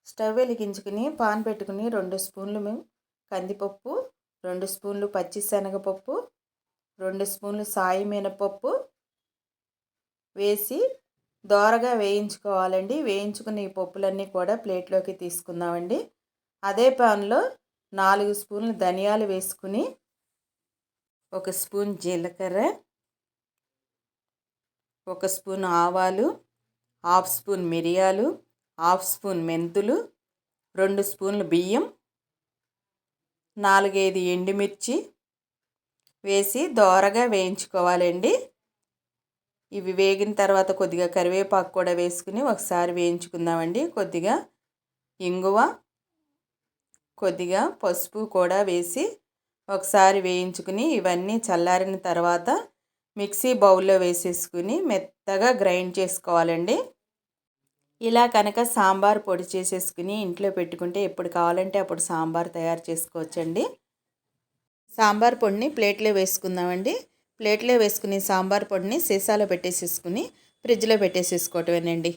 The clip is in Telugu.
స్టవ్ వెలిగించుకుని పాన్ పెట్టుకుని 2 స్పూన్లు కందిపప్పు, 2 స్పూన్లు పచ్చిశనగపప్పు, 2 స్పూన్లు సాయి మినపప్పు వేసి దోరగా వేయించుకోవాలండి. వేయించుకుని ఈ పప్పులన్నీ కూడా ప్లేట్లోకి తీసుకుందామండి. అదే పాన్లో 4 స్పూన్లు ధనియాలు వేసుకుని 1 స్పూన్ జీలకర్ర, 1 స్పూన్ ఆవాలు, 1/2 స్పూన్ మిరియాలు, 1/2 స్పూన్ మెంతులు, 2 స్పూన్లు బియ్యం, 4-5 ఎండుమిర్చి వేసి దోరగా వేయించుకోవాలండి. ఇవి వేగిన తర్వాత కొద్దిగా కరివేపాకు కూడా వేసుకుని ఒకసారి వేయించుకుందామండి. కొద్దిగా ఇంగువ, కొద్దిగా పసుపు కూడా వేసి ఒకసారి వేయించుకుని ఇవన్నీ చల్లారిన తర్వాత మిక్సీ బౌల్లో వేసేసుకుని మెత్తగా గ్రైండ్ చేసుకోవాలండి. ఇలా కనుక సాంబార్ పొడి చేసేసుకుని ఇంట్లో పెట్టుకుంటే ఎప్పుడు కావాలంటే అప్పుడు సాంబార్ తయారు చేసుకోవచ్చండి. సాంబార్ పొడిని ప్లేట్లో వేసుకుందామండి. ప్లేట్లో వేసుకుని సాంబార్ పొడిని సీసాలో పెట్టేసేసుకుని ఫ్రిడ్జ్లో పెట్టేసేసుకోవటమేనండి.